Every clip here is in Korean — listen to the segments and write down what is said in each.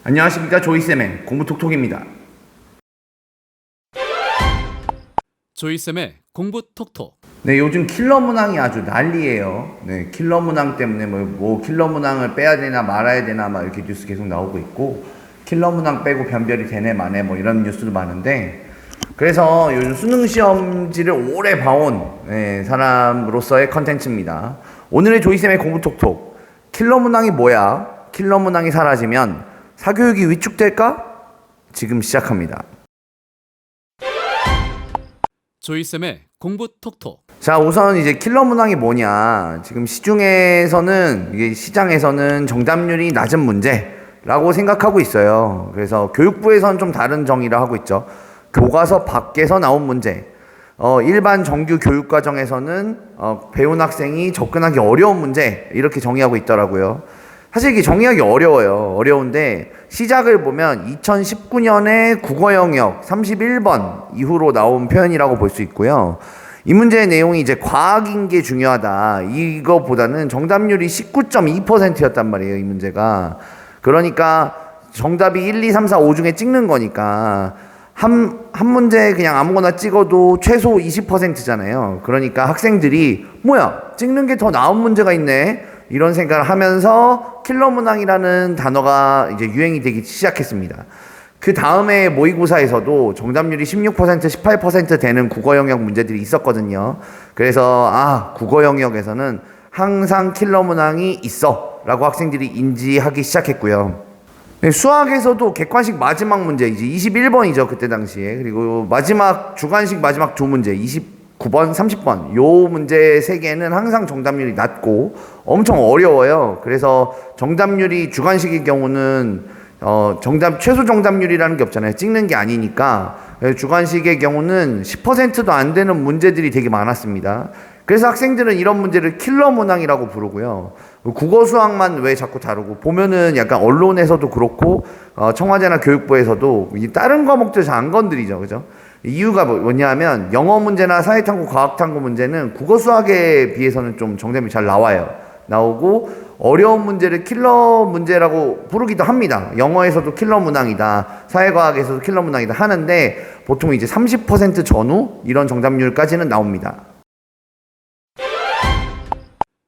안녕하십니까, 조이쌤의 공부톡톡입니다. 조이쌤의 공부톡톡. 네, 요즘 킬러 문항이 아주 난리예요. 네, 킬러 문항 때문에 뭐 킬러 문항을 빼야 되나 말아야 되나 막 이렇게 뉴스 계속 나오고 있고, 킬러 문항 빼고 변별이 되네 마네 뭐 이런 뉴스도 많은데, 그래서 요즘 수능 시험지를 오래 봐온 사람으로서의 컨텐츠입니다. 오늘의 조이쌤의 공부톡톡. 킬러 문항이 뭐야? 킬러 문항이 사라지면 사교육이 위축될까? 지금 시작합니다. 조이쌤의 공부톡톡. 자, 우선 이제 킬러 문항이 뭐냐. 지금 시중에서는, 이게 시장에서는 정답률이 낮은 문제라고 생각하고 있어요. 그래서 교육부에서는 좀 다른 정의를 하고 있죠. 교과서 밖에서 나온 문제. 일반 정규 교육과정에서는 배운 학생이 접근하기 어려운 문제, 이렇게 정의하고 있더라고요. 사실 이게 정의하기 어려워요. 어려운데 시작을 보면 2019년에 국어 영역 31번 이후로 나온 표현이라고 볼 수 있고요. 이 문제의 내용이 이제 과학인 게 중요하다. 이거보다는 정답률이 19.2%였단 말이에요, 이 문제가. 그러니까 정답이 1, 2, 3, 4, 5 중에 찍는 거니까 한 문제 그냥 아무거나 찍어도 최소 20%잖아요. 그러니까 학생들이 뭐야, 찍는 게 더 나은 문제가 있네, 이런 생각을 하면서 킬러 문항이라는 단어가 이제 유행이 되기 시작했습니다. 그 다음에 모의고사에서도 정답률이 16%, 18% 되는 국어 영역 문제들이 있었거든요. 그래서 국어 영역에서는 항상 킬러 문항이 있어 라고 학생들이 인지하기 시작했고요. 수학에서도 객관식 마지막 문제 이제 21번이죠, 그때 당시에. 그리고 마지막 주관식 마지막 두 문제 29번, 30번 요 문제 세 개는 항상 정답률이 낮고 엄청 어려워요. 그래서 정답률이 주관식의 경우는 최소 정답률이라는 게 없잖아요. 찍는 게 아니니까. 주관식의 경우는 10%도 안 되는 문제들이 되게 많았습니다. 그래서 학생들은 이런 문제를 킬러 문항이라고 부르고요. 국어 수학만 왜 자꾸 다루고, 보면은 약간 언론에서도 그렇고 청와대나 교육부에서도 다른 과목들 잘 안 건드리죠, 그죠? 이유가 뭐냐면 영어 문제나 사회탐구, 과학탐구 문제는 국어 수학에 비해서는 좀 정답이 잘 나오고 어려운 문제를 킬러 문제라고 부르기도 합니다. 영어에서도 킬러 문항이다, 사회과학에서도 킬러 문항이다 하는데 보통 이제 30% 전후 이런 정답률까지는 나옵니다.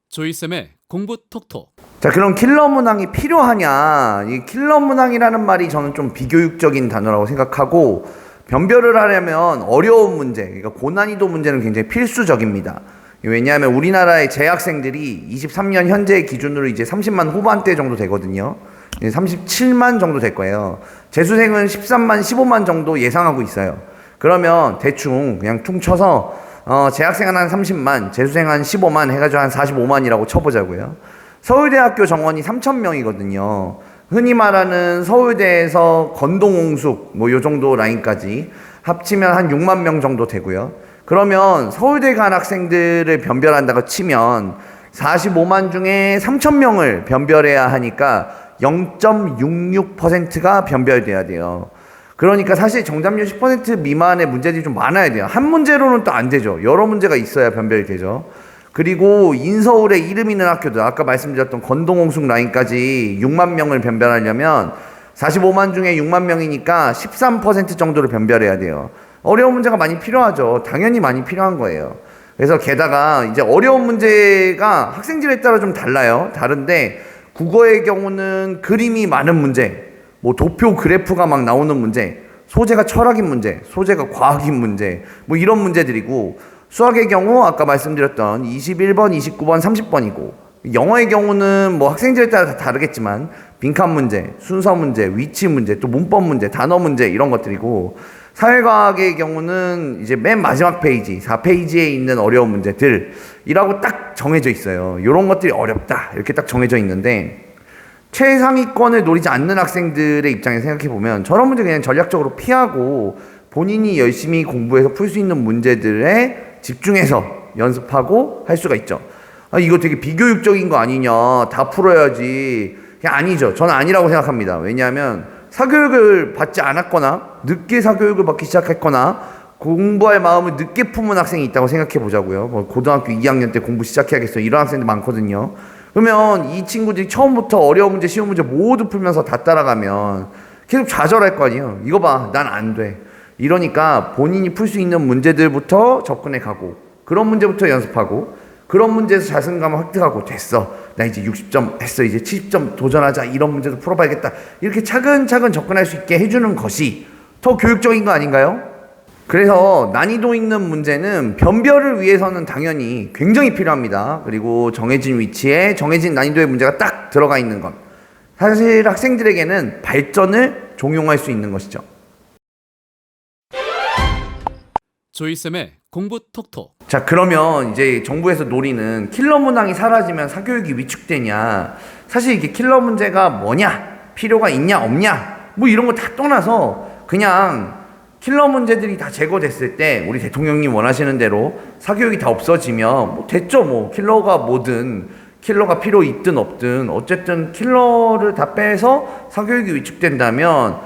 조이쌤의 공부톡톡. 자, 그럼 킬러 문항이 필요하냐? 이 킬러 문항이라는 말이 저는 좀 비교육적인 단어라고 생각하고, 변별을 하려면 어려운 문제, 그러니까 고난이도 문제는 굉장히 필수적입니다. 왜냐하면 우리나라의 재학생들이 23년 현재 기준으로 이제 30만 후반대 정도 되거든요. 37만 정도 될 거예요. 재수생은 13만, 15만 정도 예상하고 있어요. 그러면 대충 그냥 퉁 쳐서 재학생은 한 30만, 재수생 한 15만 해가지고 한 45만이라고 쳐보자고요. 서울대학교 정원이 3,000명이거든요. 흔히 말하는 서울대에서 건동홍숙 뭐 요 정도 라인까지 합치면 한 6만 명 정도 되고요. 그러면 서울대 간 학생들을 변별한다고 치면 45만 중에 3,000명을 변별해야 하니까 0.66%가 변별돼야 돼요. 그러니까 사실 정답률 10% 미만의 문제들이 좀 많아야 돼요. 한 문제로는 또 안 되죠. 여러 문제가 있어야 변별이 되죠. 그리고 인서울에 이름 있는 학교들, 아까 말씀드렸던 건동홍숙 라인까지 6만 명을 변별하려면 45만 중에 6만 명이니까 13% 정도를 변별해야 돼요. 어려운 문제가 많이 필요하죠. 당연히 많이 필요한 거예요. 그래서 게다가 이제 어려운 문제가 학생들에 따라 좀 달라요. 다른데 국어의 경우는 그림이 많은 문제, 뭐 도표 그래프가 막 나오는 문제, 소재가 철학인 문제, 소재가 과학인 문제, 뭐 이런 문제들이고, 수학의 경우 아까 말씀드렸던 21번, 29번, 30번이고, 영어의 경우는 뭐 학생들에 따라 다 다르겠지만 빈칸 문제, 순서 문제, 위치 문제, 또 문법 문제, 단어 문제 이런 것들이고, 사회과학의 경우는 이제 맨 마지막 페이지 4페이지에 있는 어려운 문제들이라고 딱 정해져 있어요. 이런 것들이 어렵다 이렇게 딱 정해져 있는데, 최상위권을 노리지 않는 학생들의 입장에서 생각해보면 저런 문제 그냥 전략적으로 피하고 본인이 열심히 공부해서 풀 수 있는 문제들에 집중해서 연습하고 할 수가 있죠. 이거 되게 비교육적인 거 아니냐, 다 풀어야지. 그냥 아니죠. 저는 아니라고 생각합니다. 왜냐하면 사교육을 받지 않았거나 늦게 사교육을 받기 시작했거나 공부할 마음을 늦게 품은 학생이 있다고 생각해 보자고요. 고등학교 2학년 때 공부 시작해야겠어, 이런 학생들 많거든요. 그러면 이 친구들이 처음부터 어려운 문제, 쉬운 문제 모두 풀면서 다 따라가면 계속 좌절할 거 아니에요. 이거 봐, 난 안 돼. 이러니까 본인이 풀 수 있는 문제들부터 접근해 가고, 그런 문제부터 연습하고, 그런 문제에서 자신감을 획득하고, 됐어, 나 이제 60점 했어, 이제 70점 도전하자, 이런 문제도 풀어봐야겠다, 이렇게 차근차근 접근할 수 있게 해주는 것이 더 교육적인 거 아닌가요? 그래서 난이도 있는 문제는 변별을 위해서는 당연히 굉장히 필요합니다. 그리고 정해진 위치에 정해진 난이도의 문제가 딱 들어가 있는 것, 사실 학생들에게는 발전을 종용할 수 있는 것이죠. 조이쌤의 공부 톡톡. 자, 그러면 이제 정부에서 노리는 킬러 문항이 사라지면 사교육이 위축되냐, 사실 이게 킬러 문제가 뭐냐, 필요가 있냐 없냐, 뭐 이런 거 다 떠나서 그냥 킬러 문제들이 다 제거됐을 때 우리 대통령님 원하시는 대로 사교육이 다 없어지면 뭐 됐죠. 뭐 킬러가 뭐든, 킬러가 필요 있든 없든 어쨌든 킬러를 다 빼서 사교육이 위축된다면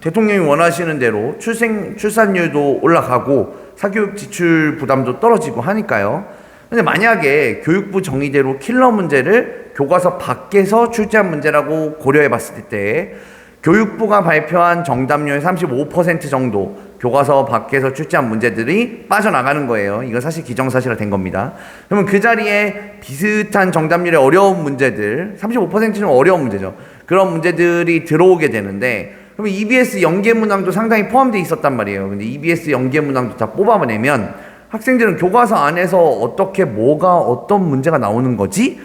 대통령이 원하시는 대로 출산율도 올라가고 사교육 지출 부담도 떨어지고 하니까요. 근데 만약에 교육부 정의대로 킬러 문제를 교과서 밖에서 출제한 문제라고 고려해 봤을 때 교육부가 발표한 정답률 35% 정도 교과서 밖에서 출제한 문제들이 빠져나가는 거예요. 이건 사실 기정사실화 된 겁니다. 그러면 그 자리에 비슷한 정답률의 어려운 문제들, 35%는 어려운 문제죠. 그런 문제들이 들어오게 되는데, 그러면 EBS 연계문항도 상당히 포함되어 있었단 말이에요. 근데 EBS 연계문항도 다 뽑아내면 학생들은 교과서 안에서 어떻게 뭐가 어떤 문제가 나오는 거지?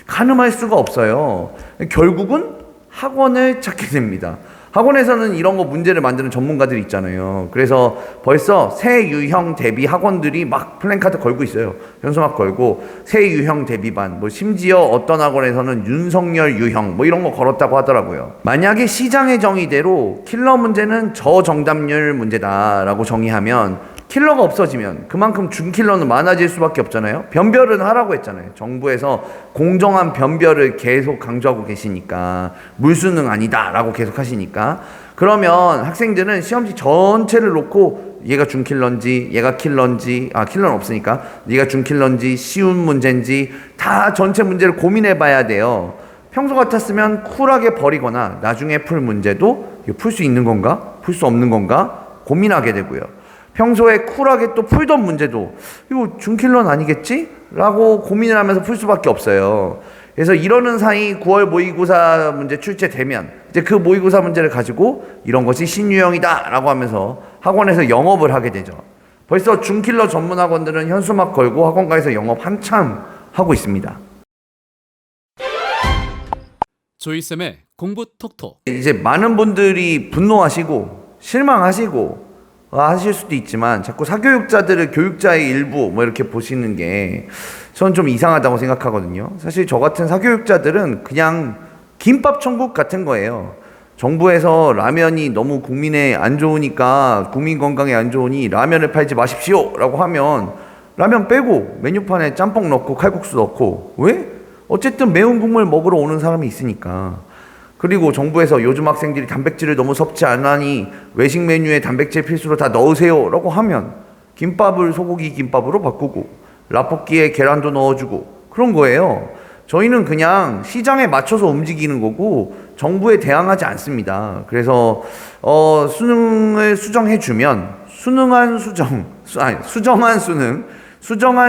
가늠할 수가 없어요. 결국은 학원을 찾게 됩니다. 학원에서는 이런 거 문제를 만드는 전문가들이 있잖아요. 그래서 벌써 새 유형 대비 학원들이 막 플랜카드 걸고 있어요. 현수막 걸고 새 유형 대비반, 뭐 심지어 어떤 학원에서는 윤석열 유형 뭐 이런 거 걸었다고 하더라고요. 만약에 시장의 정의대로 킬러 문제는 저정답률 문제다라고 정의하면 킬러가 없어지면 그만큼 준킬러는 많아질 수밖에 없잖아요. 변별은 하라고 했잖아요. 정부에서 공정한 변별을 계속 강조하고 계시니까, 물수능 아니다 라고 계속 하시니까, 그러면 학생들은 시험지 전체를 놓고 얘가 준킬러인지 얘가 킬러인지, 킬러는 없으니까 얘가 준킬러인지 쉬운 문제인지 다 전체 문제를 고민해 봐야 돼요. 평소 같았으면 쿨하게 버리거나 나중에 풀 문제도 풀 수 있는 건가 풀 수 없는 건가 고민하게 되고요. 평소에 쿨하게 또 풀던 문제도 이거 준킬러는 아니겠지? 라고 고민을 하면서 풀 수밖에 없어요. 그래서 이러는 사이 9월 모의고사 문제 출제되면 이제 그 모의고사 문제를 가지고 이런 것이 신유형이다 라고 하면서 학원에서 영업을 하게 되죠. 벌써 준킬러 전문 학원들은 현수막 걸고 학원가에서 영업 한참 하고 있습니다. 조이쌤의 공부 톡톡. 이제 많은 분들이 분노하시고 실망하시고 하실 수도 있지만 자꾸 사교육자들을 교육자의 일부 뭐 이렇게 보시는 게 저는 좀 이상하다고 생각하거든요. 사실 저 같은 사교육자들은 그냥 김밥 천국 같은 거예요. 정부에서 라면이 너무 국민에 안 좋으니까, 국민 건강에 안 좋으니 라면을 팔지 마십시오 라고 하면 라면 빼고 메뉴판에 짬뽕 넣고 칼국수 넣고, 왜? 어쨌든 매운 국물 먹으러 오는 사람이 있으니까. 그리고 정부에서 요즘 학생들이 단백질을 너무 섭취 안 하니 외식 메뉴에 단백질 필수로 다 넣으세요 라고 하면 김밥을 소고기 김밥으로 바꾸고 라볶이에 계란도 넣어주고 그런 거예요. 저희는 그냥 시장에 맞춰서 움직이는 거고 정부에 대항하지 않습니다. 그래서 수능을 수정해주면 수정한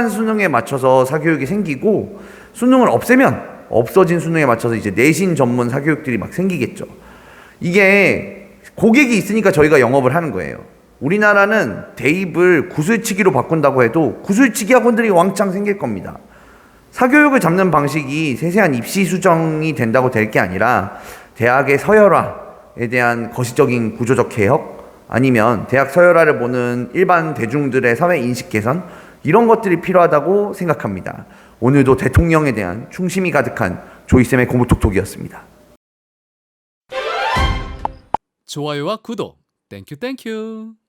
수능에 맞춰서 사교육이 생기고, 수능을 없애면 없어진 수능에 맞춰서 이제 내신 전문 사교육들이 막 생기겠죠. 이게 고객이 있으니까 저희가 영업을 하는 거예요. 우리나라는 대입을 구슬치기로 바꾼다고 해도 구슬치기 학원들이 왕창 생길 겁니다. 사교육을 잡는 방식이 세세한 입시 수정이 된다고 될 게 아니라 대학의 서열화에 대한 거시적인 구조적 개혁, 아니면 대학 서열화를 보는 일반 대중들의 사회 인식 개선, 이런 것들이 필요하다고 생각합니다. 오늘도 대통령에 대한 충심이 가득한 조이쌤의 공부톡톡이었습니다. 좋아요와 구독. 땡큐 땡큐.